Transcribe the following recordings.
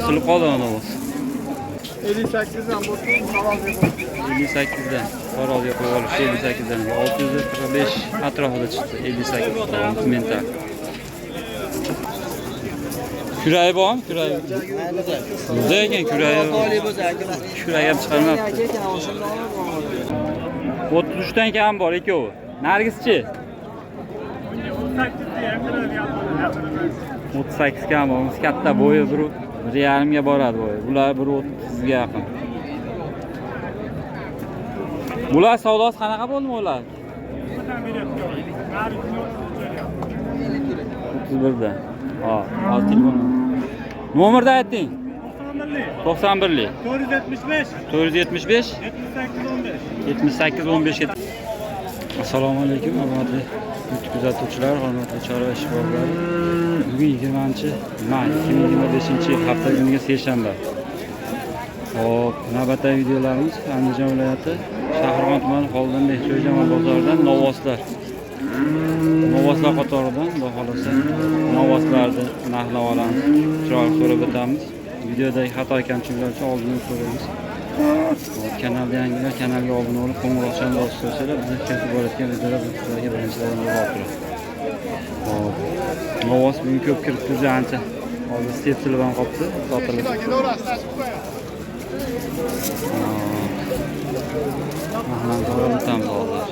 Osilib qoldi ana o'zi. 58 dan bo'lsa, taroziga qo'yib. 58 dan. Taroziga qo'yib olishdi 58 dan. 645 atrofida chiqdi. 58 dan mental. Kuragi bormi? Kuragi. O'zi ekan kuragi. Kuragi ham chiqarmabdi. 33 dan kam bor ikkovi. Nargischi? 38 kam bor. Katta bo'yi 1.5 ga boradi bo'yi. Bular 1.30 ga yaqin. Bular savdosi qanaqa bo'ldi ular? 31 dan. Ha, al telefon. Nomerni ayting. 91lik. 475. 475 78 15. 78 15 ga. Assalomu alaykum, hurmatli kuzatuvchilar, hurmatli chorva ishbilarmonlari. Bugun 20-may 2025-yil hafta kuniga seshanba. Hop, navbatdagi videolarimiz Andijon viloyati Shahrixon tumani Xoldan Behcho'y jamoat bozoridan novvoslar. Novvoslar qatoridan, xudo xolasa, novvoslarni narx-navolarni chiroyli so'rab o'tamiz. Videodagi xato kamchiliklar uchun oldindan so'raymiz. Kanalga yangilar kanalga obuna bo'lib, qo'ng'iroqchani bosib qo'ysalar, biz kesib borayotgan videolar sizlarga birinchilardan bo'lib turadi. Hop. Novvos bugun ko'p kirib turdi ancha. Hozir stepsilib ham qopti, sotilib. Mana o'tamiz hozir.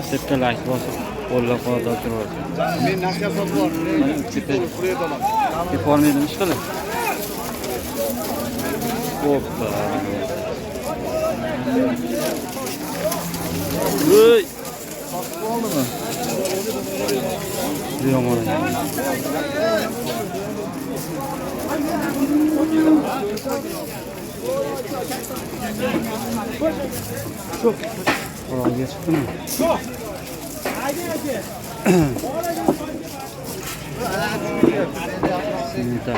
Stepda like bosib, qo'llab-quvvatlab turadi. Men narxga sotib yubordim. Deb bormaydimi ish qilib? Hoppa. Voy. Sotib oldimi? Yomon. Çok. Oraya çıktı mı? Simita.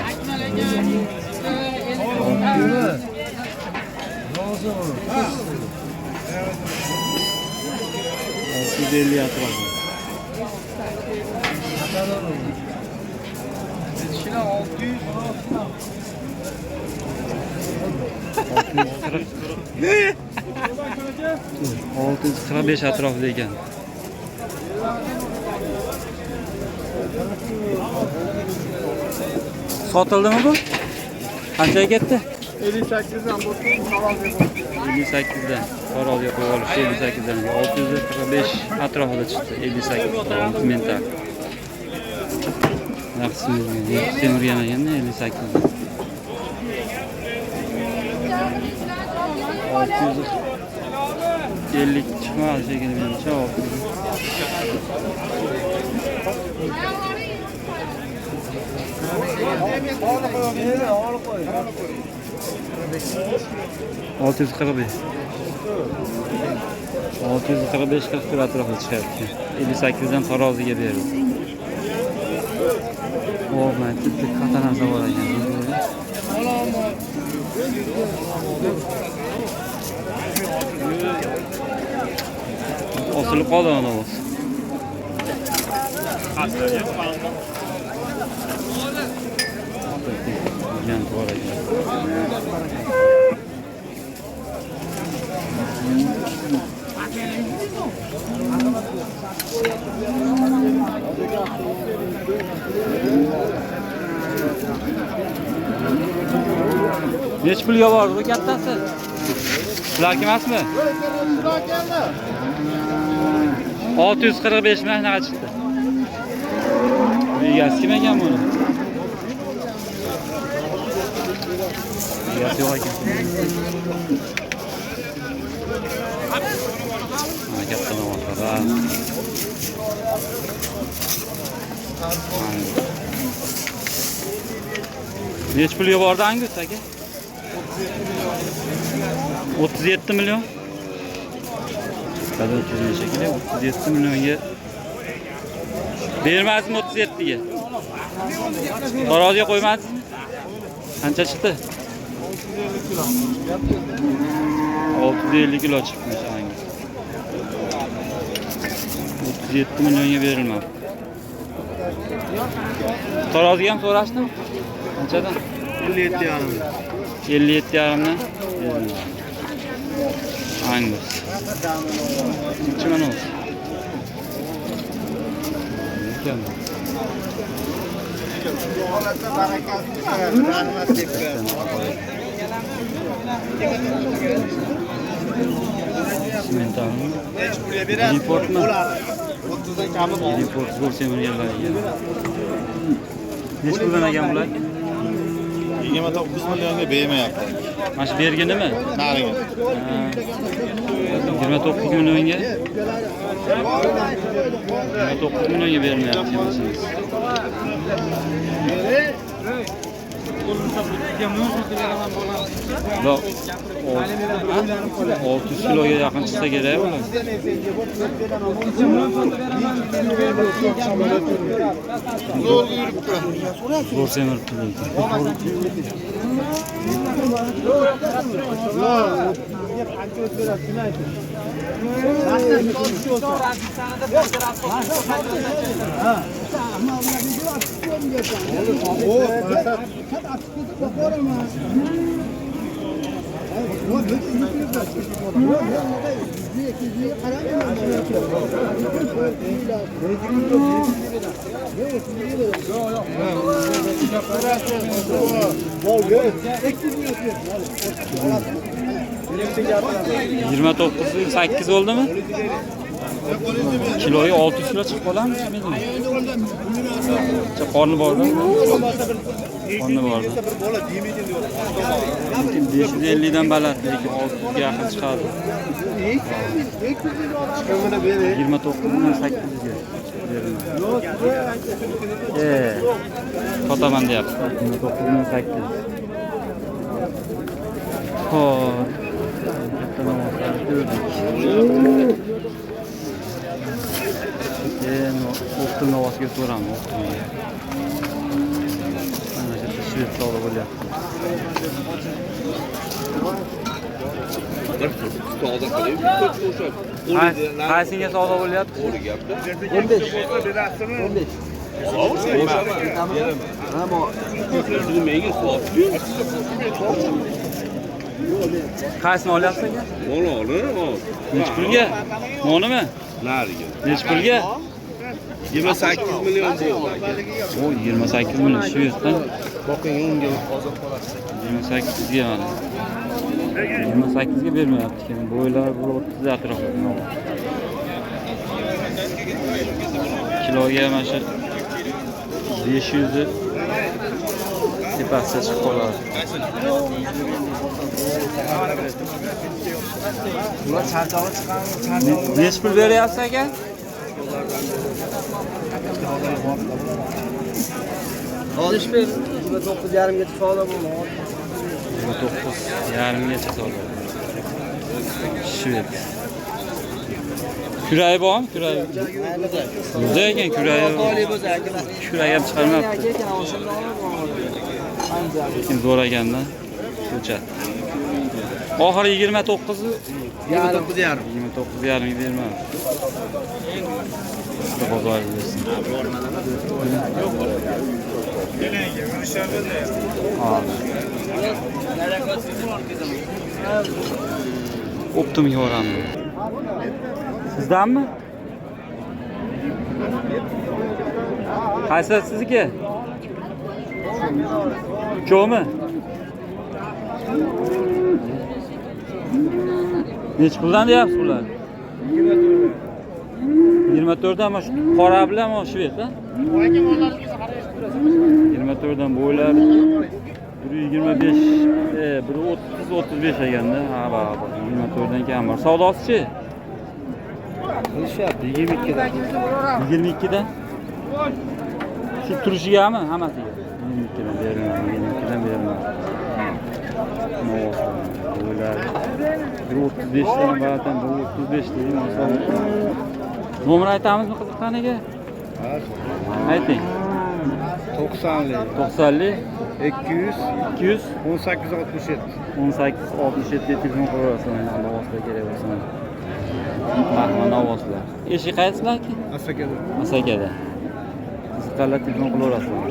650 atrafı. Şimdi 600. 645 atrofida ekan. Sotildimi bu? Qanchaga ketdi? 58 dan bo'lsa, taroziga qo'yib. 58 dan. Taroziga qo'yib olishdi 58 dan. 645 atrofida chiqdi 58 dan mental. Yaxshi, temir yana 58 dan. 650 çıkmaz şekilde benim çok. Altı yüz kırk beş. 645-41 atrofida chiqyapti. 58dan taroziga berdi. O, men bitta katta narsa bor ekan. Osilib qoldi ana o'zi. Yan bor ekan. Necha pulga bor bu kattasi? Sizlarga emasmi? 645 ming naqa chiqdi. Egasi kim ekan buni? Egasi yo'q ekan. Mana katta novvoslar. Necha pulga bordi Angus aka? 37 milyon. Qadar 300 shekilli 37 milyonga bermaysizmi 37 ga? Taroziga qo'ymadingizmi? Qancha chiqdi? 650 kilo chiqmiş hangi? 37 milyonga berilmadi. Taroziga ham so'rashdim. Qanchadan? 57 yarim. 57 yarimdan. Angus. Necha mana olsa? Mükemmel. Simental mı? Import mu? Import bo'lsa ham yerlar ekan. Necha puldan ekan bular? 29 millionga bermayapti. Mana shu bergi nima? Nariga. 29 millionga. 29 millionga bermayapti demasiniz. Lo 600 kiloga yaqin chiqsa kerak bular. Zo'r semiribdi lekin. Yirmi 8 oldimi? Kiloyu 600 kilo chiqib qoladimi? Qorni bormi? Qorni bormi? 550 dan baland, lekin 600 ga yaqin chiqadi. 29 dan 800 ga beriladi. Sotaman deyapti. 29 dan 800. Xo'p. O'qitni ovozga so'ramiz. Mana shu shved savdo bo'lyapti. Qaysiga savdo bo'lyapti? 15. 15. Qaysini olyapsiz aka? Mana ol. Necha pulga? Monimi? Nariga. Necha pulga? 28 million bo'ldi. O 28 million shu yerdan. Boqing unga 28 ga mana. 28 ga bermayapti ekan. Bo'ylar 30 atrofida. Kiloga mana shu 500 tepasiga chiqib qoladi. bular charchog'i chiqqan. Necha pul beryapsiz aka? 61 29,5 gacha savdo bo'ldi. 29,5 gacha savdo. Shved. Kuragi bormi? Kuragi. O'zi ekan kuragi. Kuragi ham chiqarmabdi. Lekin zo'r ekanda. Ko'chat. Oxiri 29 29,5. 29,5 bermadi. Bozor bo'lsin. Optim yo'ramni. Sizdanmi? Qaysi sizniki? Cho'mi? Necha puldan deyapsiz bular? 24 dan mana shu qora bilan mana shved, ha? 24 dan bo'ylar 125, 130-35 eganda. Ha, barabar. 24 dan kam bor. Savdosi-chi? Qilishyapti 22 dan. 22 dan? Shu turishigami hammasiga? 22 dan beriladi, 22 dan beriladi. Bo'ylar 135 dan baratam 135 deydi masalan. Nomer aytamizmi qiziqqaniga? Ayting. 90'lı. 90'lı 200 200 1867. 1867 telefon qo'yaversin, Alloh o'zida kerak bo'lsa. Mana ovozlar. Eshik qaysilar ki? Asakada. Asakada. Qiziqqanlar telefon qilaverasizlar.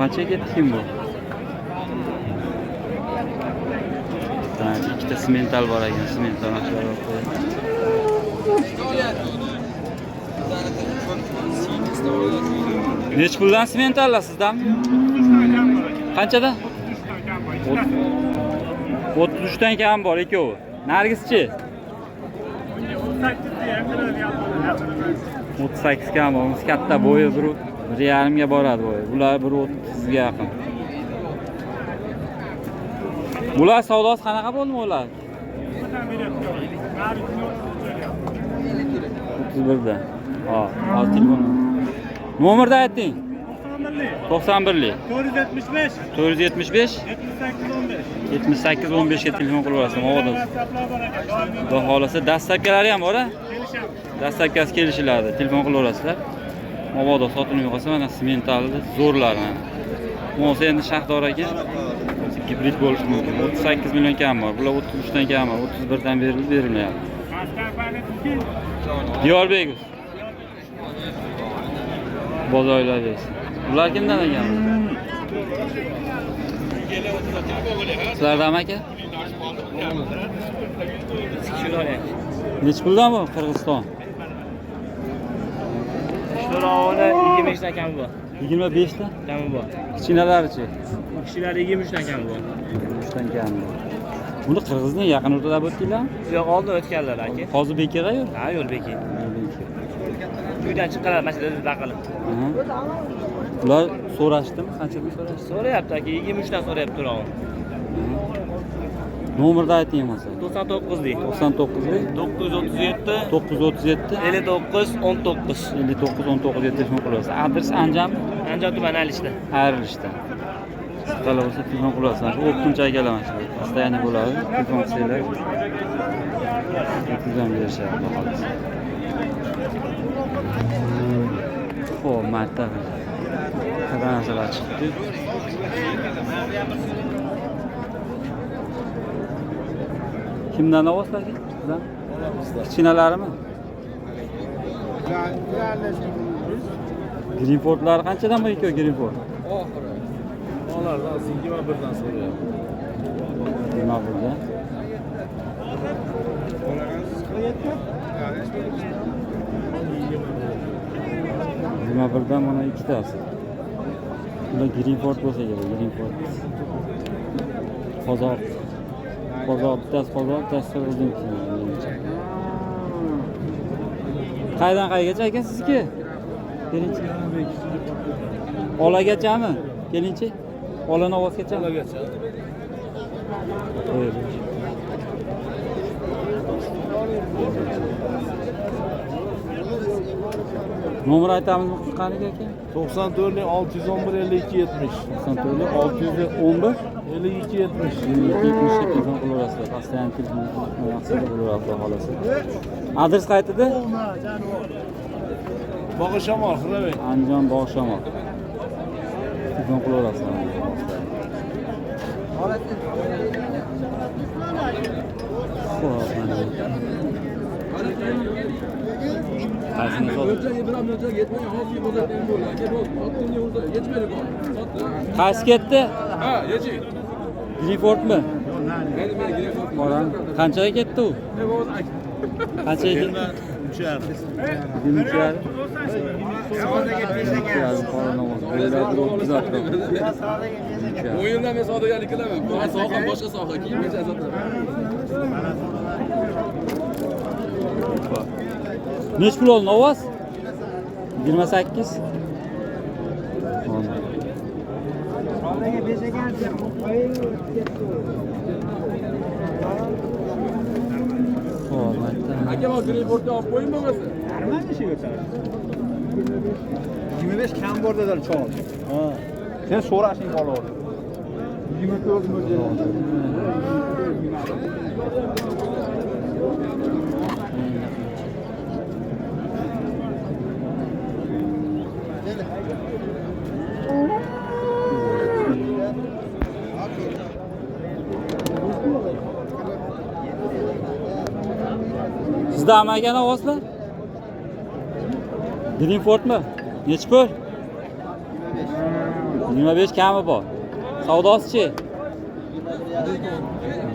qanchaga ketdi kim bu? Ikkita simental bor ekan, simental mashg'ulot qo'yadi. Nech puldan simentallar sizdami? Qanchada? 33 dan kam bor ikkovi. Nargischi? 38 kam bor. Biz katta bo'yi 1.5 ga boradi bo'yi. Bular 1.30 ga yaqin. Bular savdosi qanaqa bo'ldi ular? 31 dan. Ha, hozir telefon. Nomerni ayting. 91lik. 475. 475 78 15 ga telefon qilib olasiz. Movoda. Xudo xolasa dastlabkalari ham bor-a? Dastlabkasi kelishiladi. Telefon qilib olasizlar. Movoda sotilmay qolsa mana simentalni zo'rlar mana. Bo'lsa endi Shahdor aka gibrid bo'lishi mumkin. 38 million kam bor. Bular 33 dan kam bor. 31 dan berilmayapti. Diyorbek. Bozorlar deysiz. Ular kimdan ekan? Sizlardan aka? Nech puldan bu Qirg'iziston? Sho'rovni 25 dan kami bor. 25 dan? Kami bor. Kichkinalarichi? Kishilar 23 dan kami bor. 23 dan kam bor. Buni Qirg'izning yaqin o'rtada o'tdinglarmi? Yo'q, oldin o'tganlar aka. Hozir Bekirga yo'q? Ha, yo'l beki. Uydan chiqqanlar mashinada taqilib. Ular so'rashdimi? Qanchadan so'rashdi? So'rayapti aka, 23 dan so'rayapti to'rog'i. Nomerni ayting bo'lsa. 99 dik. 99 lik 937 937 59 19. 59 19 ga telefon qilasiz. Adres Andijon, Andijon tumani Alishda. Ayrilishda. Talab bo'lsa telefon qilasiz. Shu o'tkinchi akalar shu. Постоянно bo'ladi. Telefon qilsanglar. Tizim berishadi xolos. Xo'p, marta. Qanday narsalar chiqdi? Kimdan ovozdagi? Sizdan? Kichkinalarimi? Greenfordlar qanchadan bu ikkovi Greenford? Oxiri. Ulardan 21 dan so'rayapti. 21 dan. Nima birdan mana ikkitasi. Bunda Greenford bo'lsa kerak, Greenford. Qozoq. Bittasi o'zim. Qaydan qaygacha aka sizga? Kelinchi. Olagachami? Kelinchi. Olani ovozgacha. Olagacha. Nomer aytamizmi qaniga aka? 94 611 52 70. 94 611 52 70. 70 telefon qilaverasizlar. Постоянно telefon maqsadida bo'laveradi xolasi. Adres qayerda? Bog'ishamol, Xiravay. Andijon Bog'ishamol. Telefon qilaverasizlar. Qaysini so'raysiz? Qaysi ketdi? Ha, yechi. Greenfordmi? Boran. Qanchaga ketdi u? Qanchaga ketdi? 23. O'yinda men savdogarlik qilaman. Bu soha boshqa soha. Kiyimgacha azoblab. Nech pul oldi ovoz? 28. Aka bor Greenfordga olib qo'ying bo'lmasa. 25 kam bor dedilar chol. Ha. Sen so'rashing qoladi. 24 mo'ljal. Sizda amagan ovozlar? Greenfordmi? Nech pul? 25 kami bor. Savdosi-chi?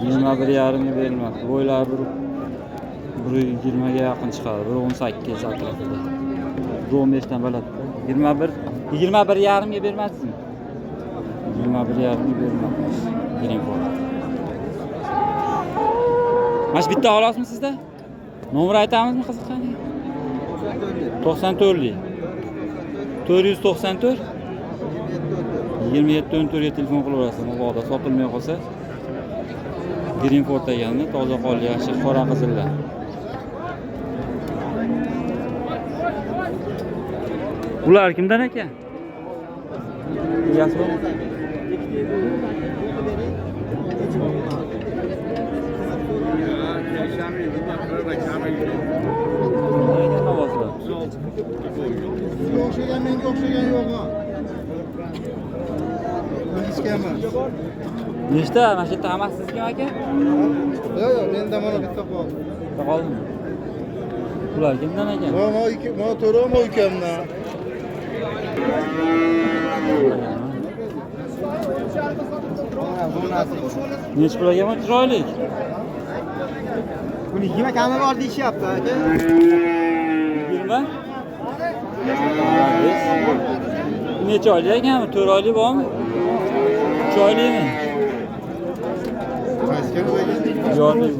21,5 ga berilmoqda. Bo'ylari 120 ga yaqin chiqadi. 118 atrofida. 15 dan baland. 21,5 ga bermaysizmi? 21,5 ga bermoqmiz. Green Ford. Mana bitta olasizmi sizda? Nomer aytamizmi qiziqqani? 94 lik. 494 27 ga telefon qilaverasiz. Mabodo sotilmay qolsa Green Ford degani toza qoldi, yaxshi qora qizillar. Ular kimdan ekan? Egasi bormi? O'xshagan menga o'xshagan yo'qmi? Bilishganman. Nechta? Mana shu yerda hammasi sizga aka? Yo'q, menda mana bitta qoldi. Bitta qoldimi? Ular kimdan ekan? Mo to'ramo ukamdan. Necha pulga ham chiroyli? Buni 20 kami bor deyishyapti aka. 20? Necha oylik ekanmi? 4 oylik bormi? 3 oylikmi? Yorbek.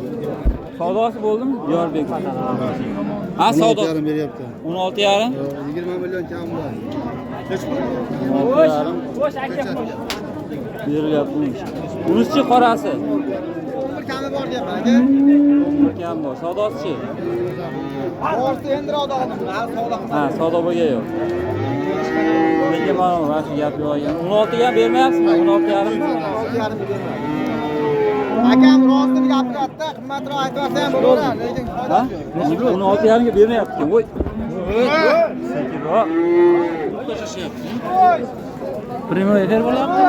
Savdosi bo'ldimi? Yorbek. Ha, savdo. 16,5 beryapti. 16,5? 20 million kam bor. Bo'sh aka. Berilyapti. Unisi qorasi. 11 kami bor deyapman aka. Bir kam bor. Savdosi-chi? Orti endi odamni savdo qilib. Ha, savdo bo'lgan yo'q. Lekin mana shu gap yo'q ekan. 16 ga bermayapsizmi? 16,5 mi? 16,5 bermayman. Akam rostini gapiryapti, qimmatroq aytsa ham bo'laveradi, lekin Ha? 16,5 ga bermayapti. Voy. Sekinroq. Primo efir bo'lyapti.